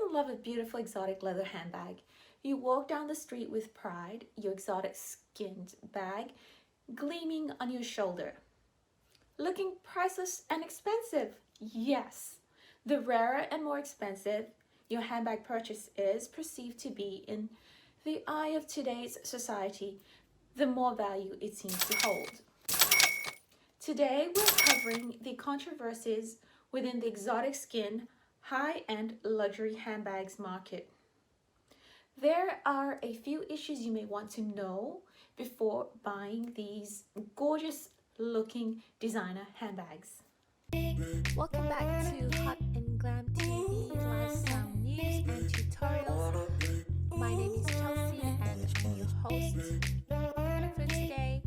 Everyone loves a beautiful exotic leather handbag. You walk down the street with pride, your exotic skinned bag gleaming on your shoulder. Looking priceless and expensive? Yes. The rarer and more expensive your handbag purchase is perceived to be in the eye of today's society, the more value it seems to hold. Today, we're covering the controversies within the exotic skin, high-end luxury handbags market. There are a few issues you may want to know before buying these gorgeous looking designer handbags. Welcome back to Hot and Glam TV lifestyle news and tutorials. My name is Chelsea and I'm your host for today.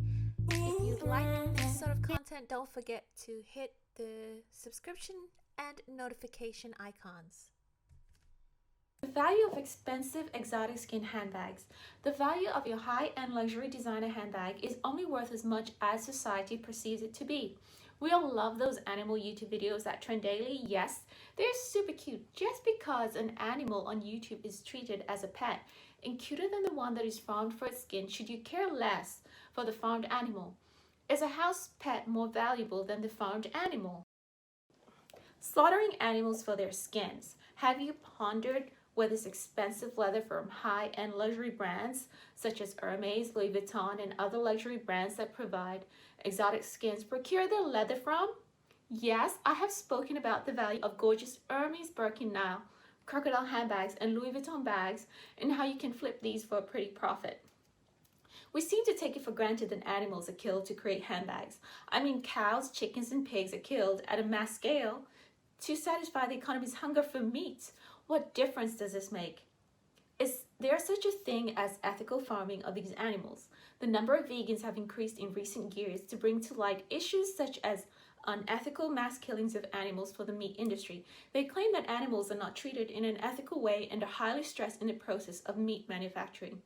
If you'd like this sort of content, don't forget to hit the subscription and notification icons. The value of expensive exotic skin handbags. The value of your high-end luxury designer handbag is only worth as much as society perceives it to be. We all love those animal YouTube videos that trend daily. Yes, they're super cute. Just because an animal on YouTube is treated as a pet and cuter than the one that is farmed for its skin, should you care less for the farmed animal? Is a house pet more valuable than the farmed animal? Slaughtering animals for their skins. Have you pondered whether this expensive leather from high-end luxury brands such as Hermes, Louis Vuitton, and other luxury brands that provide exotic skins procure their leather from? Yes, I have spoken about the value of gorgeous Hermes Birkin Nile, crocodile handbags, and Louis Vuitton bags, and how you can flip these for a pretty profit. We seem to take it for granted that animals are killed to create handbags. I mean, cows, chickens, and pigs are killed at a mass scale to satisfy the economy's hunger for meat. What difference does this make? Is there such a thing as ethical farming of these animals? The number of vegans have increased in recent years to bring to light issues such as unethical mass killings of animals for the meat industry. They claim that animals are not treated in an ethical way and are highly stressed in the process of meat manufacturing.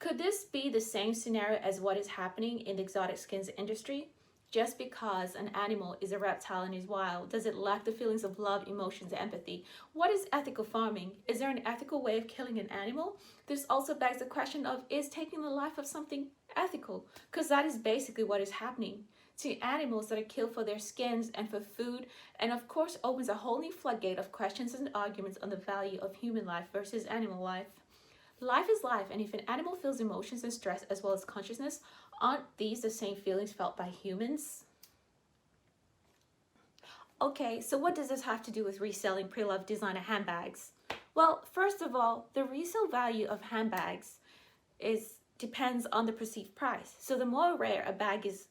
Could this be the same scenario as what is happening in the exotic skins industry? Just because an animal is a reptile and is wild, does it lack the feelings of love, emotions, empathy? What is ethical farming? Is there an ethical way of killing an animal? This also begs the question of, is taking the life of something ethical? Because that is basically what is happening to animals that are killed for their skins and for food, and of course opens a whole new floodgate of questions and arguments on the value of human life versus animal life. Life is life, and if an animal feels emotions and stress as well as consciousness, aren't these the same feelings felt by humans? Okay, so what does this have to do with reselling pre-loved designer handbags? Well, first of all, the resale value of handbags depends on the perceived price. So the more rare a bag is,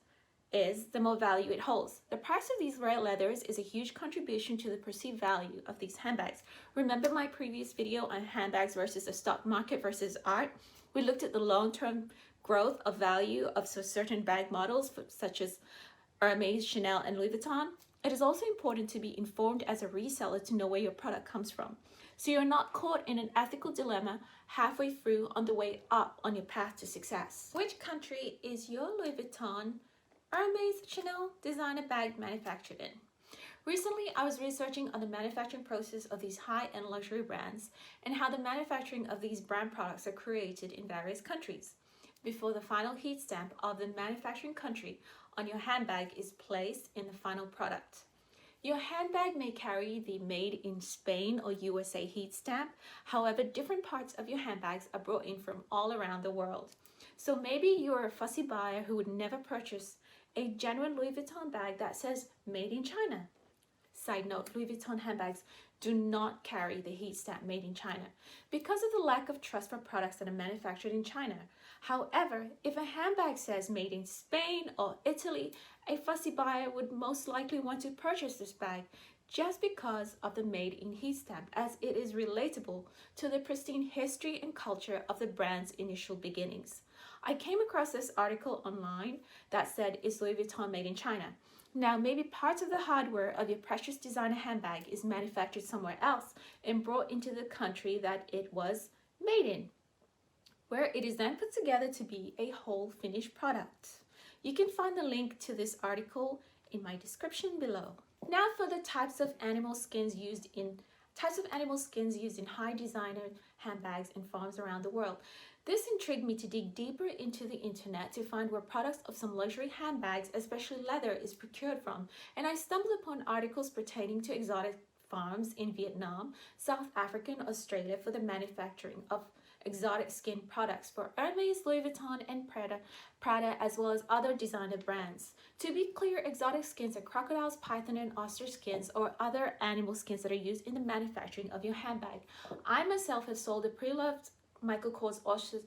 the more value it holds. The price of these rare leathers is a huge contribution to the perceived value of these handbags. Remember my previous video on handbags versus the stock market versus art? We looked at the long-term growth of value of certain bag models such as Hermes, Chanel, and Louis Vuitton. It is also important to be informed as a reseller to know where your product comes from, so you're not caught in an ethical dilemma halfway through on the way up on your path to success. Which country is your Louis Vuitton, Hermes, Chanel designer bag manufactured in? Recently, I was researching on the manufacturing process of these high-end luxury brands and how the manufacturing of these brand products are created in various countries before the final heat stamp of the manufacturing country on your handbag is placed in the final product. Your handbag may carry the Made in Spain or USA heat stamp. However, different parts of your handbags are brought in from all around the world. So maybe you're a fussy buyer who would never purchase a genuine Louis Vuitton bag that says Made in China. Side note, Louis Vuitton handbags do not carry the heat stamp Made in China because of the lack of trust for products that are manufactured in China. However, if a handbag says Made in Spain or Italy, a fussy buyer would most likely want to purchase this bag just because of the Made in heat stamp, as it is relatable to the pristine history and culture of the brand's initial beginnings. I came across this article online that said, is Louis Vuitton made in China? Now, maybe parts of the hardware of your precious designer handbag is manufactured somewhere else and brought into the country that it was made in, where it is then put together to be a whole finished product. You can find the link to this article in my description below. Now for the types of animal skins used in types of animal skins used in high designer handbags and farms around the world. This intrigued me to dig deeper into the internet to find where products of some luxury handbags, especially leather, is procured from, and I stumbled upon articles pertaining to exotic farms in Vietnam, South Africa, and Australia for the manufacturing of exotic skin products for Hermes, Louis Vuitton, and Prada, as well as other designer brands. To be clear, exotic skins are crocodiles, python, and ostrich skins or other animal skins that are used in the manufacturing of your handbag. I myself have sold a pre-loved Michael Kors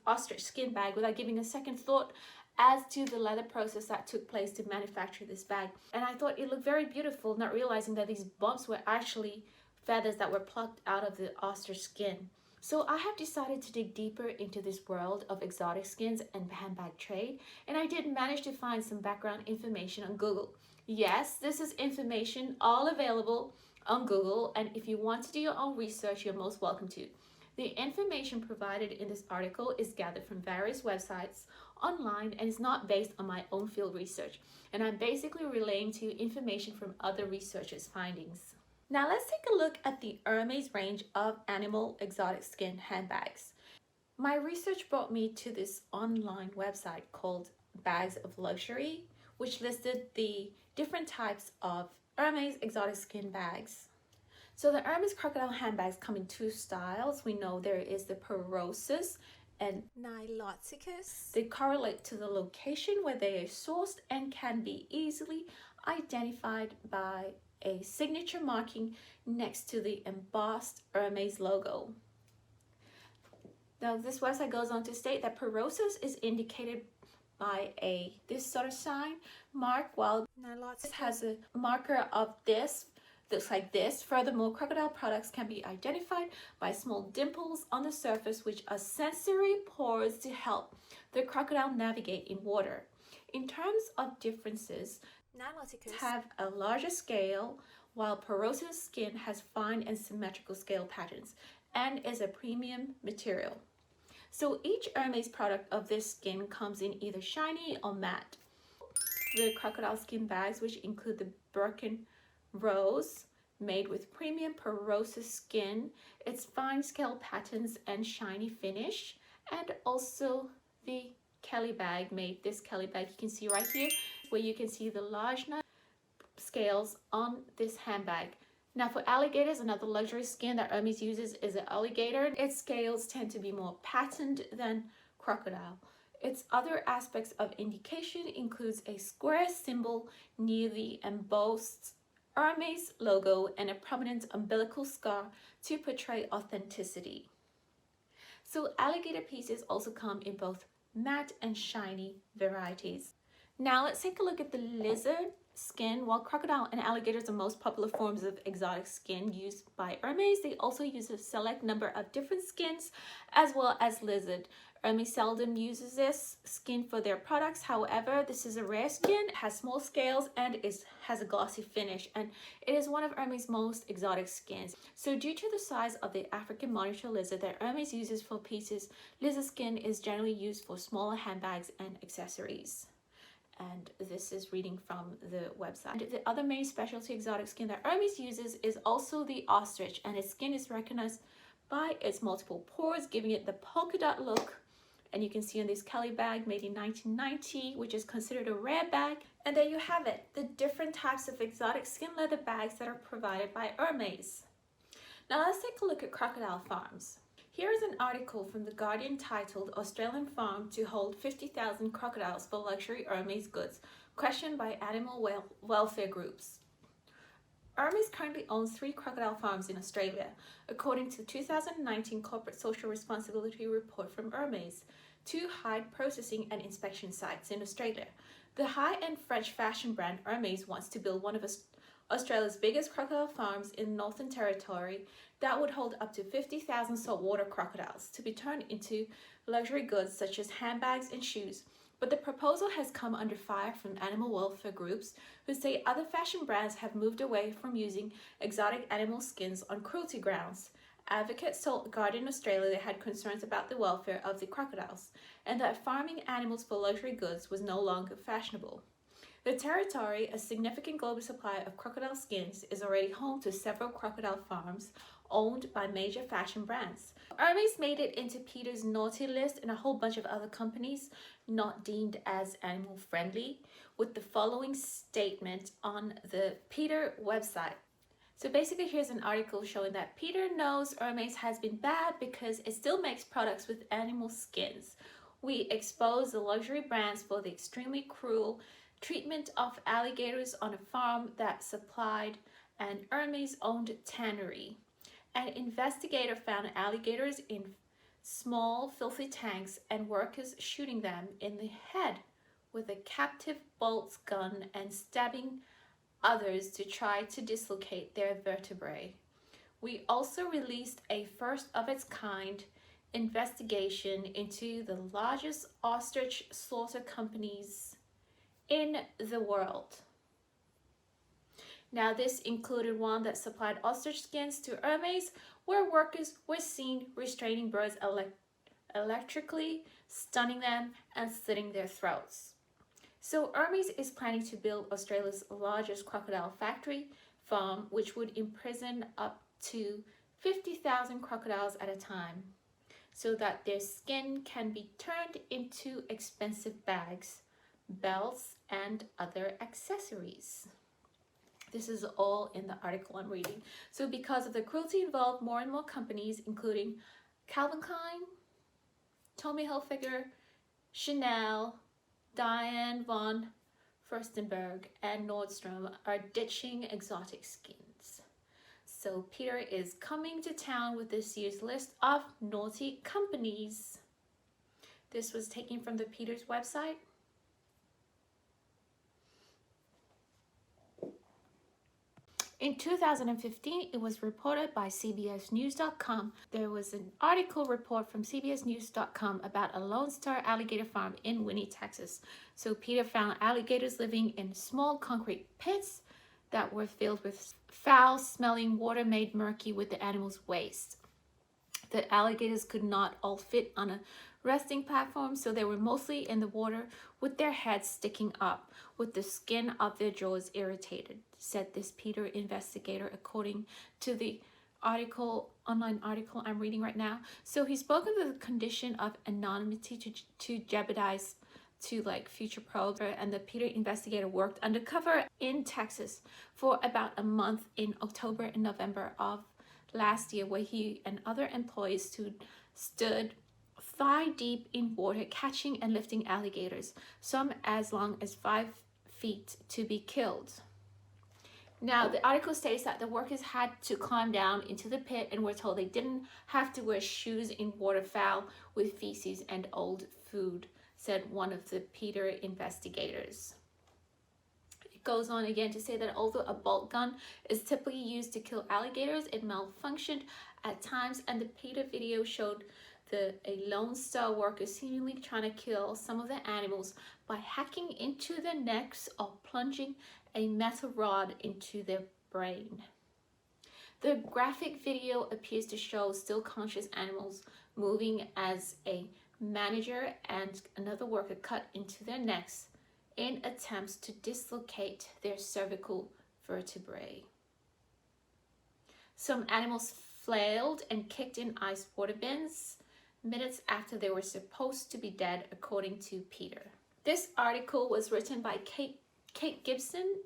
ostrich skin bag without giving a second thought as to the leather process that took place to manufacture this bag. And I thought it looked very beautiful, not realizing that these bumps were actually feathers that were plucked out of the ostrich skin. So I have decided to dig deeper into this world of exotic skins and handbag trade, and I did manage to find some background information on Google. Yes, this is information all available on Google, and if you want to do your own research, you're most welcome to. The information provided in this article is gathered from various websites online and is not based on my own field research, and I'm basically relaying to you information from other researchers' findings. Now let's take a look at the Hermes range of animal exotic skin handbags. My research brought me to this online website called Bags of Luxury, which listed the different types of Hermes exotic skin bags. So the Hermes crocodile handbags come in two styles. We know there is the Porosus and Niloticus. They correlate to the location where they are sourced and can be easily identified by a signature marking next to the embossed Hermes logo. Now this website goes on to state that Porosus is indicated by this sort of sign mark, while Niloticus has a marker of this looks like this. Furthermore, crocodile products can be identified by small dimples on the surface, which are sensory pores to help the crocodile navigate in water. In terms of differences, Niloticus have a larger scale, while Porosus skin has fine and symmetrical scale patterns and is a premium material. So each Hermes product of this skin comes in either shiny or matte. The crocodile skin bags, which include the Birkin Rose, made with premium Porosus skin, its fine scale patterns and shiny finish, and also the Kelly bag this Kelly bag you can see right here, where you can see the large scales on this handbag. Now for alligators, another luxury skin that Hermes uses is an alligator. Its scales tend to be more patterned than crocodile. Its other aspects of indication includes a square symbol near the embossed Hermes logo and a prominent umbilical scar to portray authenticity. So alligator pieces also come in both matte and shiny varieties. Now let's take a look at the lizard skin. While crocodile and alligators are most popular forms of exotic skin used by Hermes, they also use a select number of different skins as well as lizard. Hermes seldom uses this skin for their products. However, this is a rare skin, it has small scales, and has a glossy finish, and it is one of Hermes' most exotic skins. So due to the size of the African monitor lizard that Hermes uses for pieces, lizard skin is generally used for smaller handbags and accessories. And this is reading from the website. The other main specialty exotic skin that Hermes uses is also the ostrich, and its skin is recognized by its multiple pores, giving it the polka dot look. And you can see on this Kelly bag made in 1990, which is considered a rare bag. And there you have it, the different types of exotic skin leather bags that are provided by Hermes. Now let's take a look at crocodile farms. Here is an article from The Guardian titled Australian Farm to Hold 50,000 Crocodiles for Luxury Hermes Goods, questioned by animal welfare groups. Hermes currently owns 3 crocodile farms in Australia, according to the 2019 Corporate Social Responsibility Report from Hermes, 2 hide processing and inspection sites in Australia. The high-end French fashion brand Hermes wants to build one of Australia's biggest crocodile farms in Northern Territory that would hold up to 50,000 saltwater crocodiles to be turned into luxury goods such as handbags and shoes. But the proposal has come under fire from animal welfare groups who say other fashion brands have moved away from using exotic animal skins on cruelty grounds. Advocates told Guardian Australia they had concerns about the welfare of the crocodiles and that farming animals for luxury goods was no longer fashionable. The territory, a significant global supply of crocodile skins, is already home to several crocodile farms, owned by major fashion brands. Hermes made it into Peter's naughty list and a whole bunch of other companies not deemed as animal friendly, with the following statement on the Peter website. So basically, here's an article showing that Peter knows Hermes has been bad because it still makes products with animal skins. We expose the luxury brands for the extremely cruel treatment of alligators on a farm that supplied an Hermes-owned tannery. An investigator found alligators in small, filthy tanks and workers shooting them in the head with a captive bolt gun and stabbing others to try to dislocate their vertebrae. We also released a first of its kind investigation into the largest ostrich slaughter companies in the world. Now, this included one that supplied ostrich skins to Hermes, where workers were seen restraining birds electrically, stunning them, and slitting their throats. So Hermes is planning to build Australia's largest crocodile factory farm, which would imprison up to 50,000 crocodiles at a time, so that their skin can be turned into expensive bags, belts, and other accessories. This is all in the article I'm reading. So because of the cruelty involved, more and more companies, including Calvin Klein, Tommy Hilfiger, Chanel, Diane von Furstenberg, and Nordstrom, are ditching exotic skins. So Peter is coming to town with this year's list of naughty companies. This was taken from the Peter's website. In 2015, it was reported by CBSNews.com. There was an article report from CBSNews.com about a Lone Star alligator farm in Winnie, Texas. So Peter found alligators living in small concrete pits that were filled with foul-smelling water made murky with the animal's waste. The alligators could not all fit on a resting platform, so they were mostly in the water with their heads sticking up, with the skin of their jaws irritated, said this Peter investigator, according to the online article I'm reading right now. So he spoke of the condition of anonymity to jeopardize to future probes, and the Peter investigator worked undercover in Texas for about a month in October and November of last year, where he and other employees stood thigh deep in water catching and lifting alligators, some as long as 5 feet, to be killed. Now, the article states that the workers had to climb down into the pit and were told they didn't have to wear shoes in water foul with feces and old food, said one of the Peter investigators. It goes on again to say that although a bolt gun is typically used to kill alligators, it malfunctioned at times, and the Peter video showed a Lone Star worker seemingly trying to kill some of the animals by hacking into their necks or plunging a metal rod into their brain. The graphic video appears to show still conscious animals moving as a manager and another worker cut into their necks in attempts to dislocate their cervical vertebrae. Some animals flailed and kicked in ice water bins minutes after they were supposed to be dead, according to Peter. This article was written by Kate Gibson,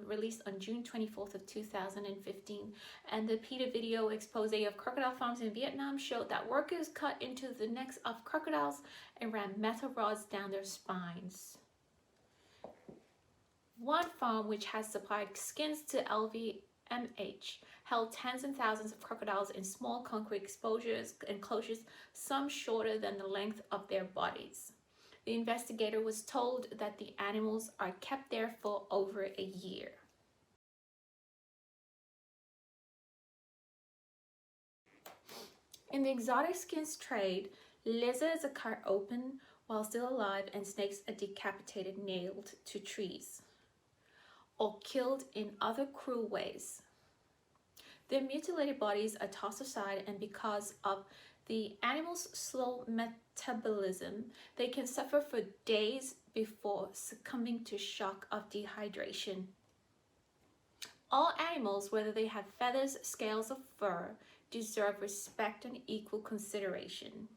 released on June 24th of 2015, and the Peter video expose of crocodile farms in Vietnam showed that workers cut into the necks of crocodiles and ran metal rods down their spines. One farm, which has supplied skins to LVMH, held tens and thousands of crocodiles in small concrete enclosures, some shorter than the length of their bodies. The investigator was told that the animals are kept there for over a year. In the exotic skins trade, lizards are cut open while still alive, and snakes are decapitated, nailed to trees, or killed in other cruel ways. Their mutilated bodies are tossed aside, and because of the animal's slow metabolism, they can suffer for days before succumbing to shock of dehydration. All animals, whether they have feathers, scales, or fur, deserve respect and equal consideration.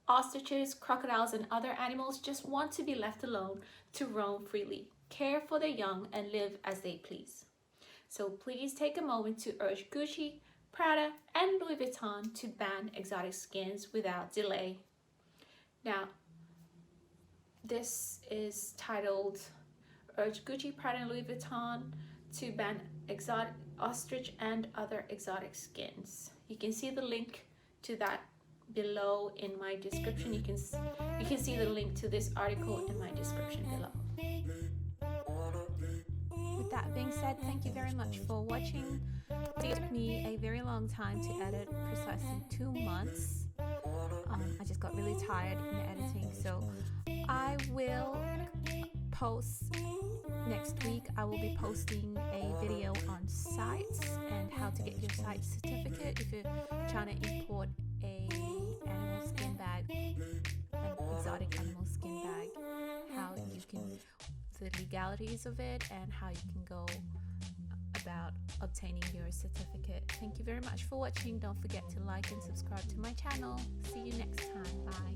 Ostriches, crocodiles, and other animals just want to be left alone to roam freely, care for their young, and live as they please. So please take a moment to urge Gucci, Prada, and Louis Vuitton to ban exotic skins without delay. Now, this is titled Urge Gucci, Prada, and Louis Vuitton to ban exotic ostrich and other exotic skins. You can see the link to that below in my description. You can see the link to this article in my description below. With that being said, thank you very much for watching. It took me a very long time to edit, precisely 2 months. I just got really tired in the editing, so I will post next week. I will be posting a video on sites and how to get your site certificate if you're trying to import a animal skin bag, an exotic animal skin bag, how you can, the legalities of it, and how you can go about obtaining your certificate. Thank you very much for watching. Don't forget to like and subscribe to my channel. See you next time. Bye.